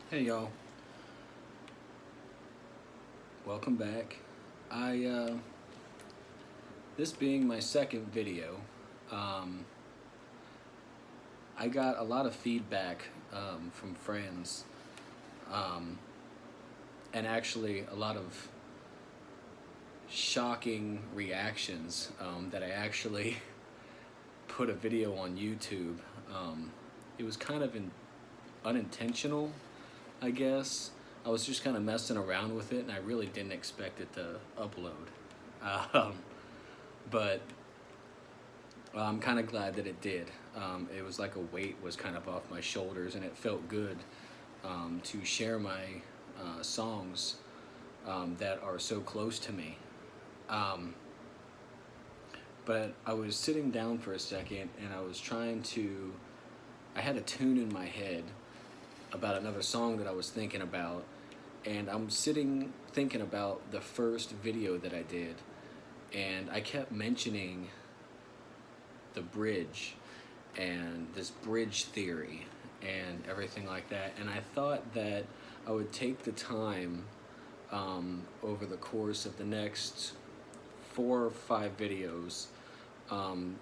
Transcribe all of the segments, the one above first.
Hey y'all, welcome back. I This being my second video, um, I got a lot of feedback from friends, um, and actually a lot of shocking reactions that I actually put a video on YouTube. It was kind of unintentional, I guess. I was just kind of messing around with it, and I really didn't expect it to upload. Um, but I'm kind of glad that it did. It was like a weight was kind of off my shoulders, and it felt good to share my songs that are so close to me. Um, but I was sitting down for a second, and I was trying to. I had a tune in my head about another song that I was thinking about, and I'm sitting thinking about the first video that I did, and I kept mentioning the bridge and this bridge theory and everything like that. And I thought that I would take the time over the course of the next 4 or 5 videos, um,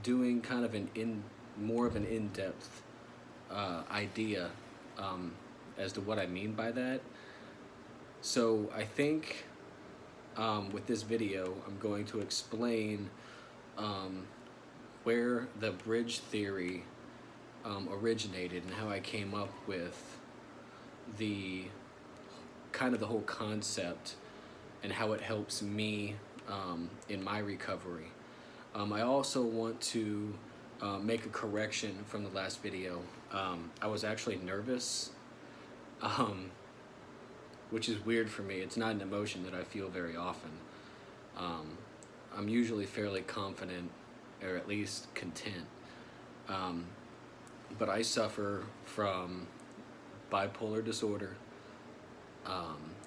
doing kind of more of an in-depth idea um, as to what I mean by that. So I think with this video, I'm going to explain um, where the bridge theory originated and how I came up with the the whole concept and how it helps me in my recovery. I also want to make a correction from the last video. I was actually nervous, um, which is weird for me. It's not an emotion that I feel very often. Um, I'm usually fairly confident, or at least content. Um, but I suffer from bipolar disorder,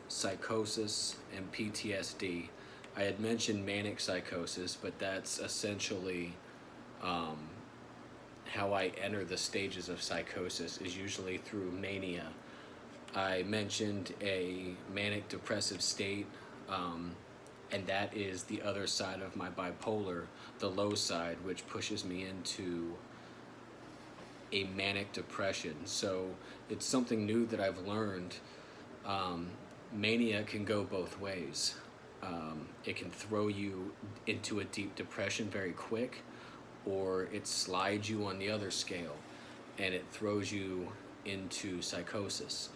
psychosis, and PTSD. I had mentioned manic psychosis, but that's essentially um, how I enter the stages of psychosis is usually through mania. I mentioned a manic depressive state, and that is the other side of my bipolar, the low side, which pushes me into a manic depression. So it's something new that I've learned. Mania can go both ways. It can throw you into a deep depression very quick, or it slides you on the other scale and it throws you into psychosis.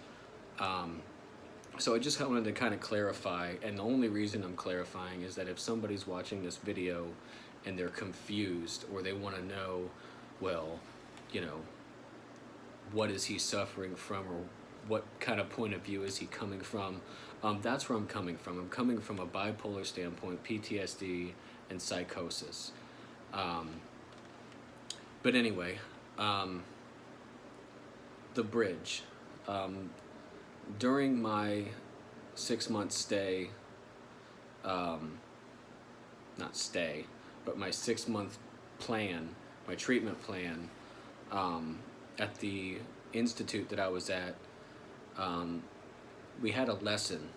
So I just wanted to kind of clarify, and the only reason I'm clarifying is that if somebody's watching this video and they're confused, or they want to know, well, you know, what is he suffering from, or what kind of point of view is he coming from, that's where I'm coming from. I'm coming from a bipolar standpoint, PTSD, and psychosis. But anyway, the bridge. During my 6 month stay, not stay, but my 6 month plan, my treatment plan, at the institute that I was at, we had a lesson,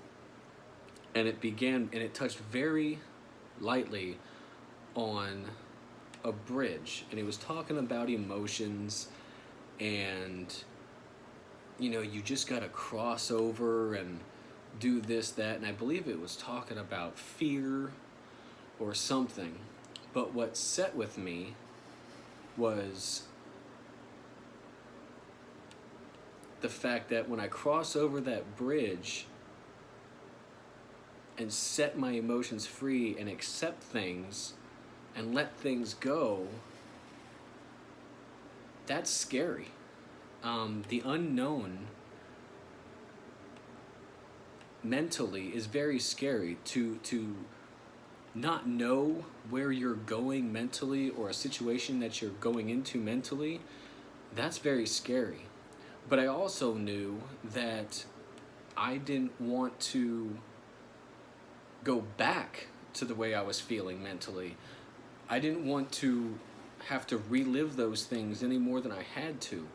and it touched very lightly on a bridge, and it was talking about emotions, and you just gotta cross over and do this, that, and I believe it was talking about fear or something. But what set with me was the fact that when I cross over that bridge and set my emotions free and accept things and let things go, that's scary. The unknown mentally is very scary. To not know where you're going mentally, or a situation that you're going into mentally, that's very scary. But I also knew that I didn't want to go back to the way I was feeling mentally. I didn't want to have to relive those things any more than I had to.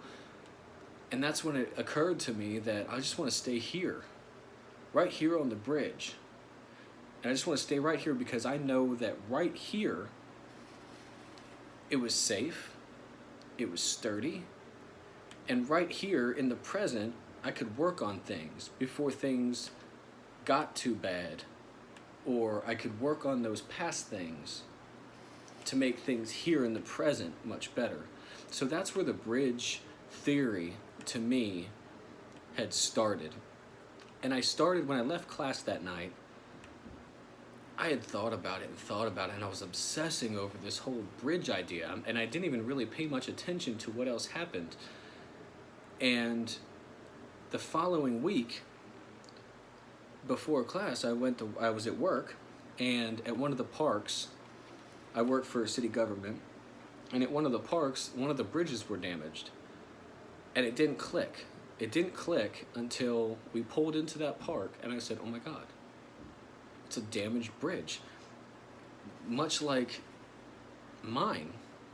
And that's when it occurred to me that I just want to stay here, right here on the bridge. And I just want to stay right here because I know that right here, it was safe, it was sturdy, and right here in the present, I could work on things before things got too bad, or I could work on those past things to make things here in the present much better. So that's where the bridge theory, to me, had started. And I started when I left class that night. I had thought about it, and I was obsessing over this whole bridge idea, and I didn't even really pay much attention to what else happened. And the following week, before class, I was at work, and at one of the parks, I worked for city government, and at one of the parks, one of the bridges were damaged. And it didn't click. It didn't click until we pulled into that park, and I said, oh my God, it's a damaged bridge. Much like mine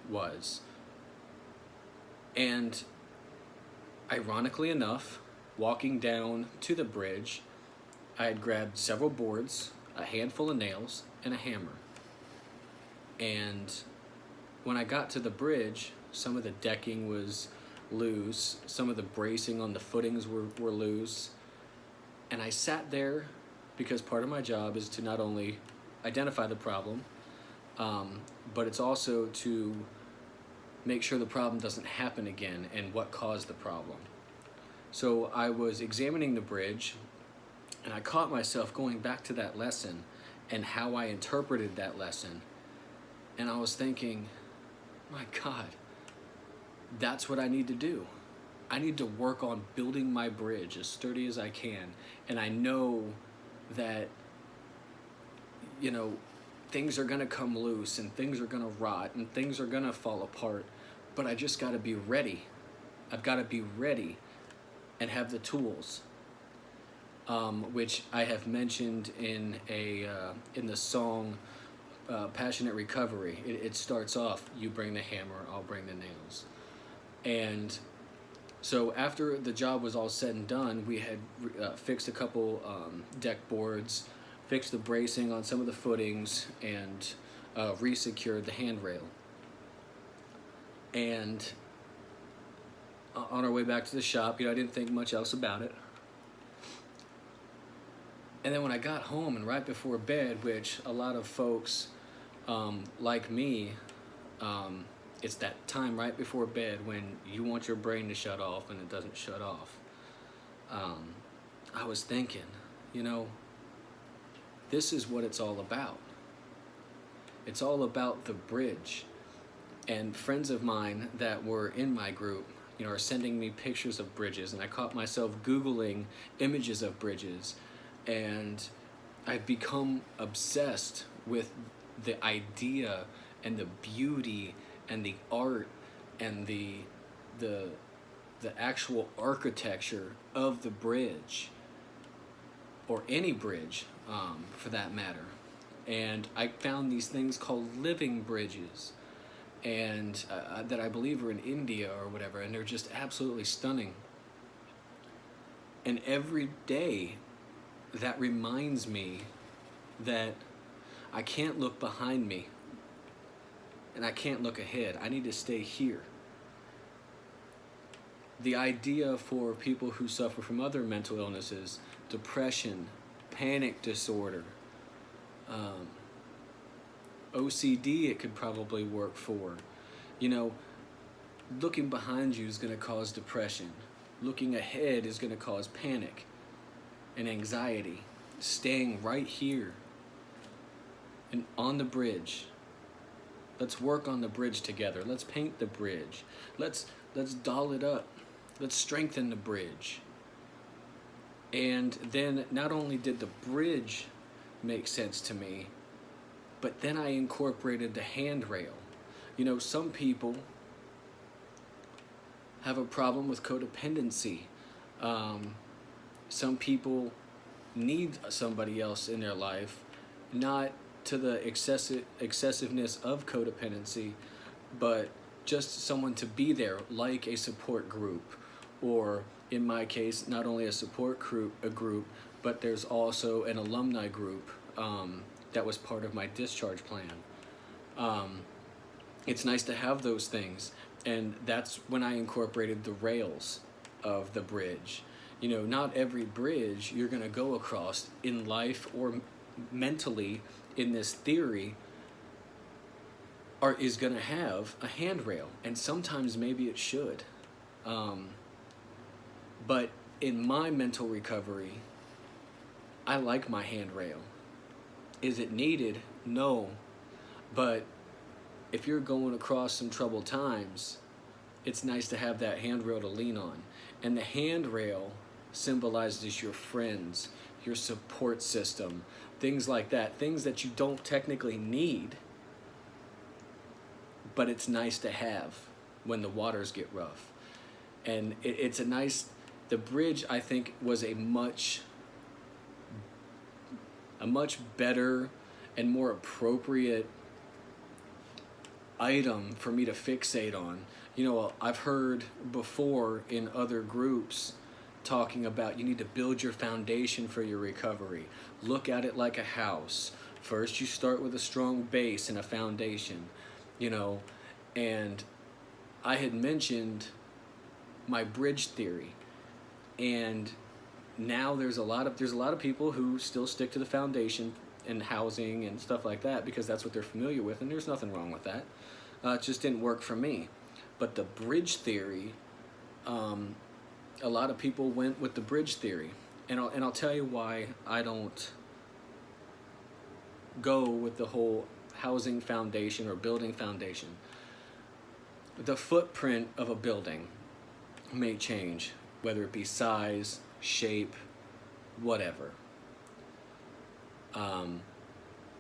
was. And ironically enough, walking down to the bridge, I had grabbed several boards, a handful of nails, and a hammer. And when I got to the bridge, some of the decking was loose, some of the bracing on the footings were loose. And I sat there because part of my job is to not only identify the problem, but it's also to make sure the problem doesn't happen again and what caused the problem. So I was examining the bridge, and I caught myself going back to that lesson and how I interpreted that lesson. And I was thinking, my God, that's what I need to do. I need to work on building my bridge as sturdy as I can. And I know that, things are gonna come loose and things are gonna rot and things are gonna fall apart, but I just gotta be ready. I've gotta be ready and have the tools, which I have mentioned in the song Passionate Recovery. It starts off, you bring the hammer, I'll bring the nails. And so after the job was all said and done, we had fixed a couple deck boards, fixed the bracing on some of the footings, and re-secured the handrail. And on our way back to the shop, I didn't think much else about it. And then when I got home and right before bed, which a lot of folks like me, it's that time right before bed when you want your brain to shut off and it doesn't shut off. I was thinking, this is what it's all about. It's all about the bridge. And friends of mine that were in my group, are sending me pictures of bridges, and I caught myself Googling images of bridges, and I've become obsessed with the idea and the beauty and the art and the actual architecture of the bridge, or any bridge for that matter. And I found these things called living bridges, and that I believe are in India or whatever, and they're just absolutely stunning. And every day that reminds me that I can't look behind me and I can't look ahead. I need to stay here. The idea for people who suffer from other mental illnesses, depression, panic disorder, OCD, it could probably work for. Looking behind you is going to cause depression. Looking ahead is going to cause panic and anxiety. Staying right here and on the bridge. Let's work on the bridge together. Let's paint the bridge. Let's doll it up. Let's strengthen the bridge. And then not only did the bridge make sense to me, but then I incorporated the handrail. Some people have a problem with codependency. Some people need somebody else in their life, not to the excessiveness of codependency, but just someone to be there, like a support group or in my case, not only a support group, but there's also an alumni group that was part of my discharge plan. It's nice to have those things, and that's when I incorporated the rails of the bridge. You know, not every bridge you're going to go across in life or mentally in this theory is going to have a handrail, and sometimes maybe it should. But in my mental recovery, I like my handrail. Is it needed? No. But if you're going across some troubled times, it's nice to have that handrail to lean on. And the handrail symbolizes your friends, your support system, things like that, things that you don't technically need, but it's nice to have when the waters get rough. And it's a nice, the bridge, I think, was a much better and more appropriate item for me to fixate on. You know, I've heard before in other groups talking about you need to build your foundation for your recovery. Look at it like a house. First, you start with a strong base and a foundation, you know, and I had mentioned my bridge theory, and now there's a lot of people who still stick to the foundation and housing and stuff like that because that's what they're familiar with, and there's nothing wrong with that. It just didn't work for me. But the bridge theory, a lot of people went with the bridge theory, and I'll tell you why I don't go with the whole housing foundation or building foundation. The footprint of a building may change, whether it be size, shape, whatever.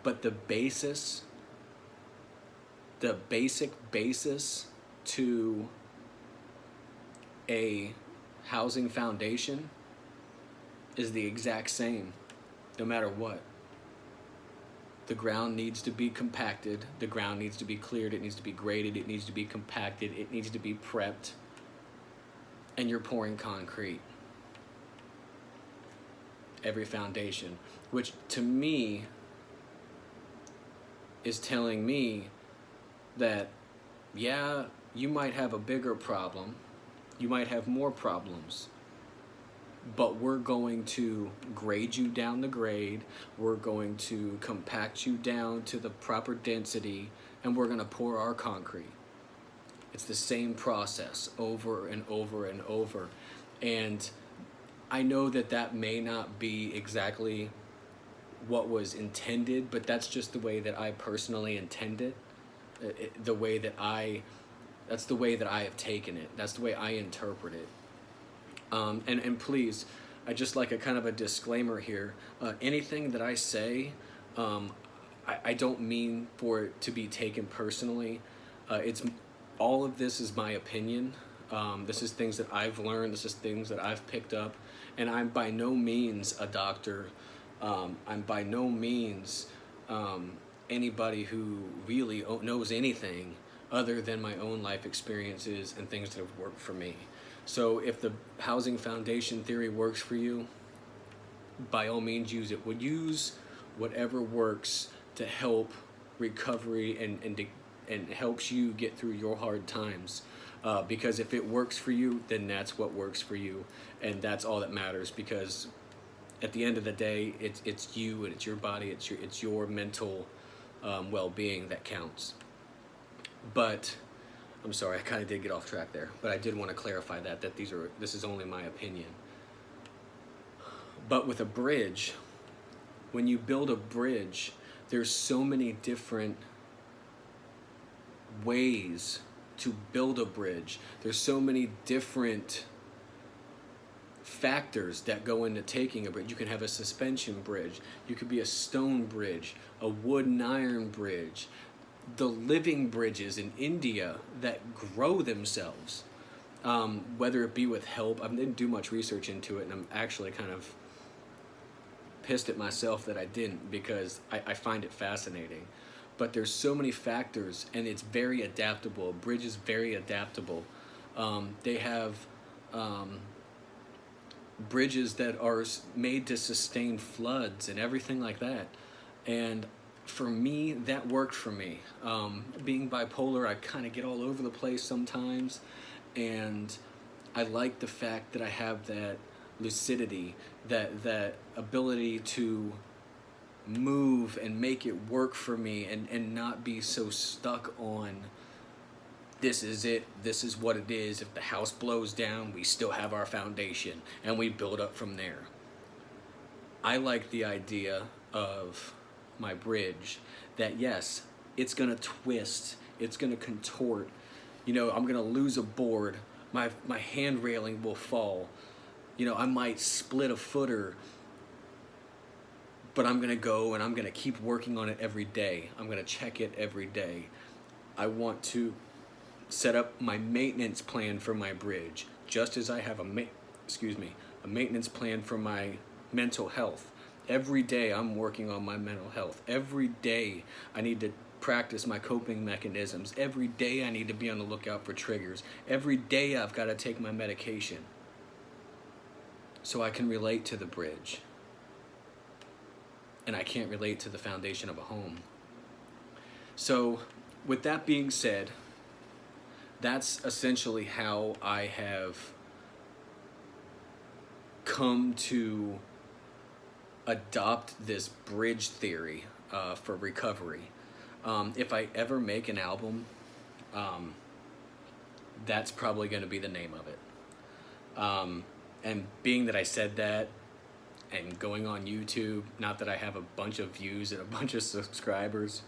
But the basic basis to a housing foundation is the exact same, no matter what. The ground needs to be compacted, the ground needs to be cleared, it needs to be graded, it needs to be compacted, it needs to be prepped, and you're pouring concrete. Every foundation, which to me is telling me that, yeah, you might have a bigger problem, you might have more problems, but we're going to grade you down the grade, we're going to compact you down to the proper density, and we're going to pour our concrete. It's the same process over and over and over. And I know that that may not be exactly what was intended, but that's just the way that I personally intend it. That's the way that I have taken it. That's the way I interpret it. And please, I just like a kind of a disclaimer here. Anything that I say, I don't mean for it to be taken personally. All of this is my opinion. This is things that I've learned. This is things that I've picked up. And I'm by no means a doctor. I'm by no means anybody who really knows anything other than my own life experiences and things that have worked for me. So if the housing foundation theory works for you, by all means use it. Would use whatever works to help recovery and helps you get through your hard times. Because if it works for you, then that's what works for you, and that's all that matters. Because at the end of the day, it's you and it's your body, it's your mental well-being that counts. But I'm sorry, I kind of did get off track there, but I did want to clarify that this is only my opinion. But with a bridge, when you build a bridge, there's so many different ways to build a bridge. There's so many different factors that go into taking a bridge. You can have a suspension bridge, you could be a stone bridge, a wood and iron bridge, the living bridges in India that grow themselves, whether it be with help. I didn't do much research into it, and I'm actually kind of pissed at myself that I didn't, because I find it fascinating. But there's so many factors, and it's very adaptable. A bridge is very adaptable. They have bridges that are made to sustain floods and everything like that. And for me, that worked for me. Being bipolar, I kind of get all over the place sometimes, and I like the fact that I have that lucidity, that ability to move and make it work for me, and not be so stuck on this is it, this is what it is. If the house blows down, we still have our foundation and we build up from there. I like the idea of my bridge that yes, it's gonna twist, it's gonna contort, you know, I'm gonna lose a board, my hand railing will fall, you know, I might split a footer, but I'm gonna go and I'm gonna keep working on it every day. I'm gonna check it every day. I want to set up my maintenance plan for my bridge, just as I have a maintenance plan for my mental health. Every day I'm working on my mental health. Every day I need to practice my coping mechanisms. Every day I need to be on the lookout for triggers. Every day I've got to take my medication so I can relate to the bridge. And I can't relate to the foundation of a home. So with that being said, that's essentially how I have come to adopt this bridge theory for recovery. If I ever make an album, that's probably going to be the name of it. And being that I said that, and going on YouTube, not that I have a bunch of views and a bunch of subscribers,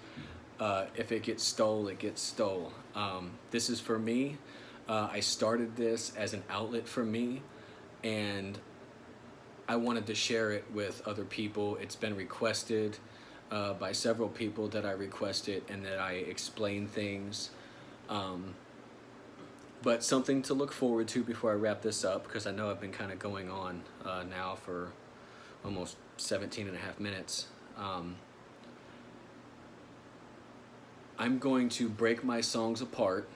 if it gets stole, it gets stole. This is for me. I started this as an outlet for me, and I wanted to share it with other people. It's been requested by several people that I requested and that I explain things. But something to look forward to before I wrap this up, because I know I've been kind of going on now for almost 17 and a half minutes. I'm going to break my songs apart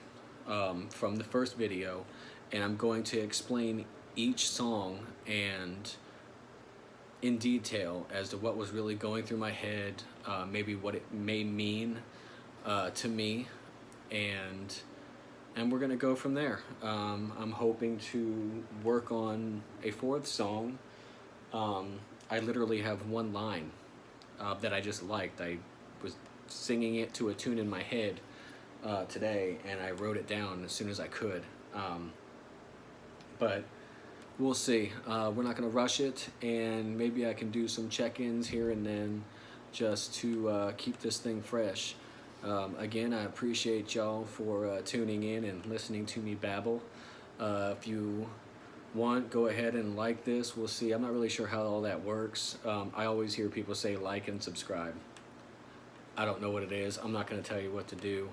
from the first video, and I'm going to explain each song and in detail as to what was really going through my head, maybe what it may mean to me, and we're gonna go from there. I'm hoping to work on a fourth song. I literally have one line that I just liked. I was singing it to a tune in my head today, and I wrote it down as soon as I could. But we'll see. We're not going to rush it, and maybe I can do some check-ins here and then just to keep this thing fresh. Again, I appreciate y'all for tuning in and listening to me babble. If you want, go ahead and like this. We'll see. I'm not really sure how all that works. I always hear people say like and subscribe. I don't know what it is. I'm not going to tell you what to do.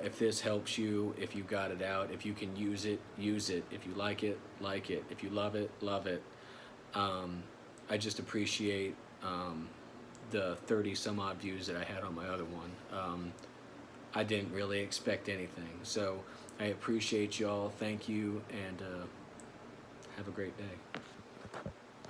If this helps you, if you got it out, if you can use it, use it. If you like it, like it. If you love it, love it. I just appreciate the 30 some odd views that I had on my other one. I didn't really expect anything. So I appreciate y'all. Thank you, and have a great day.